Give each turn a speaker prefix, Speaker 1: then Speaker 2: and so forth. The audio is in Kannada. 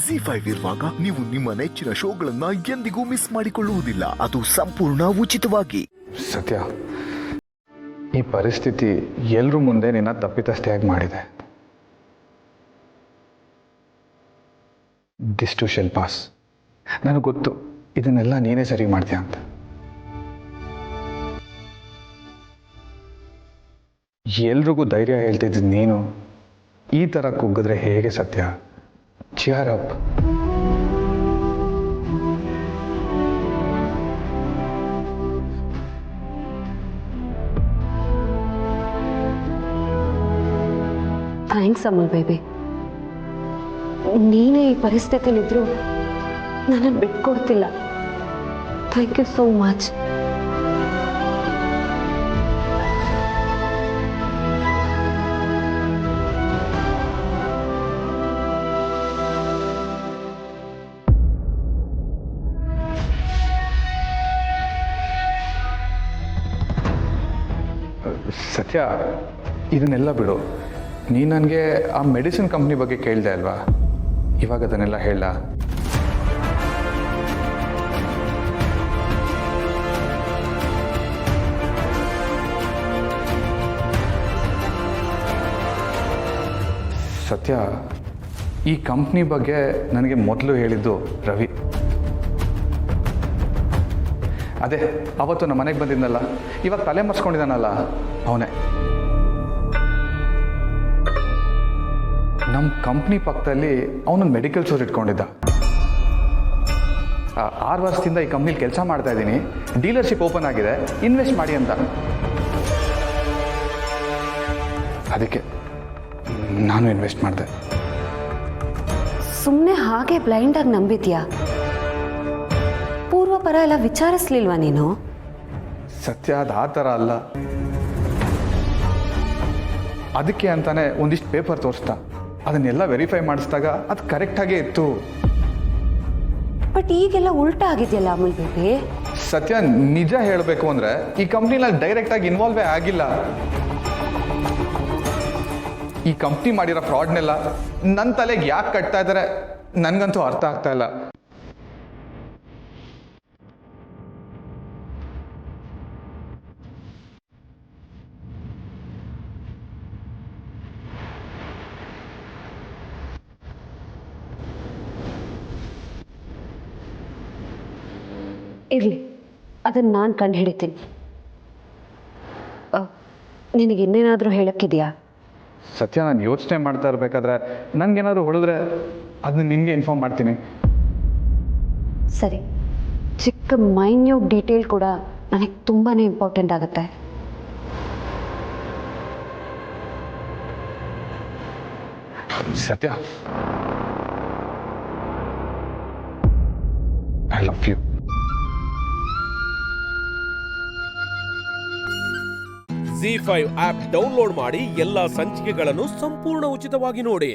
Speaker 1: Z5 ಇರುವಾಗ ನೀವು ನಿಮ್ಮ ನೆಚ್ಚಿನ ಶೋಗಳನ್ನ ಎಂದಿಗೂ ಮಿಸ್ ಮಾಡಿಕೊಳ್ಳುವುದಿಲ್ಲ. ಅದು ಸಂಪೂರ್ಣ ಉಚಿತವಾಗಿ.
Speaker 2: ಸತ್ಯ, ಈ ಪರಿಸ್ಥಿತಿ ಎಲ್ಲರ ಮುಂದೆ ನಿನ್ನ ತಪ್ಪಿತಸ್ಥೆಯಾಗಿ ಮಾಡಿದೆ. This too shall pass. ನನಗೆ ಗೊತ್ತು ಇದನ್ನೆಲ್ಲ ನೀನೇ ಸರಿ ಮಾಡ್ತೀಯ ಅಂತ. ಎಲ್ರಿಗೂ ಧೈರ್ಯ ಹೇಳ್ತಿದ್ದ ನೀನು ಈ ಥರ ಕುಗ್ಗಿದ್ರೆ ಹೇಗೆ Satya? Cheer up.
Speaker 3: Thanks Amal baby. ನೀನೇ ಈ ಪರಿಸ್ಥಿತಿಲಿದ್ರು ನನ್ನನ್ನು ಬಿಟ್ಕೊಡ್ತಿಲ್ಲ. Thank you so much.
Speaker 2: Satya, ಇದನ್ನೆಲ್ಲ ಬಿಡು. ನೀನು ನನಗೆ ಆ ಮೆಡಿಸಿನ್ ಕಂಪ್ನಿ ಬಗ್ಗೆ ಕೇಳಿದೆ ಅಲ್ವಾ? ಇವಾಗ ಅದನ್ನೆಲ್ಲ ಹೇಳ. ಸತ್ಯ, ಈ ಕಂಪ್ನಿ ಬಗ್ಗೆ ನನಗೆ ಮೊದಲು ಹೇಳಿದ್ದು ರವಿ. ಅದೇ ಅವತ್ತು ನಮ್ಮ ಮನೆಗೆ ಬಂದಿದ್ದನಲ್ಲ, ಇವಾಗ ತಲೆ ಮರೆಸ್ಕೊಂಡಿದ್ದಾನಲ್ಲ, ಅವನೇ. ನಮ್ಮ ಕಂಪ್ನಿ ಪಕ್ಕದಲ್ಲಿ ಅವನೊಂದು ಮೆಡಿಕಲ್ ಸ್ಟೋರ್ ಇಟ್ಕೊಂಡಿದ್ದ. 6 ವರ್ಷದಿಂದ ಈ ಕಂಪ್ನಿಲಿ ಕೆಲಸ ಮಾಡ್ತಾ ಇದ್ದೀನಿ, ಡೀಲರ್ಶಿಪ್ ಓಪನ್ ಆಗಿದೆ, ಇನ್ವೆಸ್ಟ್ ಮಾಡಿ ಅಂತ. ಅದಕ್ಕೆ ನಾನು ಇನ್ವೆಸ್ಟ್ ಮಾಡಿದೆ.
Speaker 3: ಸುಮ್ಮನೆ ಹಾಗೆ ಬ್ಲೈಂಡಾಗಿ ನಂಬಿದ್ಯಾ? ಪೂರ್ವಪರ ಎಲ್ಲ ವಿಚಾರಿಸ್ಲಿಲ್ವಾ ನೀನು?
Speaker 2: ಸತ್ಯ, ಅದು ಆ ಥರ ಅಲ್ಲ. ಅದಕ್ಕೆ ಅಂತಾನೆ ಒಂದಿಷ್ಟು ಪೇಪರ್ ತೋರಿಸ್ತಾ, ಅದನ್ನೆಲ್ಲ ವೆರಿಫೈ ಮಾಡಿಸಿದಾಗ ಅದು ಕರೆಕ್ಟಾಗೇ ಇತ್ತು.
Speaker 3: ಬಟ್ ಈಗೆಲ್ಲ ಉಲ್ಟಾ ಆಗಿದೆಯಲ್ಲ ಅಮಲ್ ಬೇಬಿ.
Speaker 2: ಸತ್ಯ, ನಿಜ ಹೇಳಬೇಕು ಅಂದರೆ ಈ ಕಂಪ್ನಿನಲ್ಲಿ ಡೈರೆಕ್ಟಾಗಿ ಇನ್ವಾಲ್ವೇ ಆಗಿಲ್ಲ. ಈ ಕಂಪ್ನಿ ಮಾಡಿರೋ ಫ್ರಾಡ್ನೆಲ್ಲ ನನ್ನ ತಲೆಗೆ ಯಾಕೆ ಕಟ್ತಾ ಇದ್ದಾರೆ ನನಗಂತೂ ಅರ್ಥ ಆಗ್ತಾ ಇಲ್ಲ.
Speaker 3: ಇರಲಿ, ಅದನ್ನು ನಾನು ಕಂಡು ಹಿಡಿತೀನಿ. ನಿನಗೆ ಇನ್ನೇನಾದರೂ ಹೇಳೋಕ್ಕಿದೆಯಾ?
Speaker 2: ಸತ್ಯ, ನಾನು ಯೋಚನೆ ಮಾಡ್ತಾ ಇರಬೇಕಾದ್ರೆ ನನಗೇನಾದ್ರು ಹೊಡೆದ್ರೆ ಅದನ್ನ ನಿನಗೆ ಇನ್ಫಾರ್ಮ್ ಮಾಡ್ತೀನಿ.
Speaker 3: ಸರಿ, ಚಿಕ್ಕ ಮೈನ್ಯೂಟ್ ಡೀಟೇಲ್ ಕೂಡ ನನಗೆ ತುಂಬಾ ಇಂಪಾರ್ಟೆಂಟ್ ಆಗುತ್ತೆ.
Speaker 2: Sathya, I love you.
Speaker 4: Z5 app download ಮಾಡಿ ಎಲ್ಲಾ ಸಂಚಿಕೆಗಳನ್ನು ಸಂಪೂರ್ಣ ಉಚಿತವಾಗಿ ನೋಡಿ.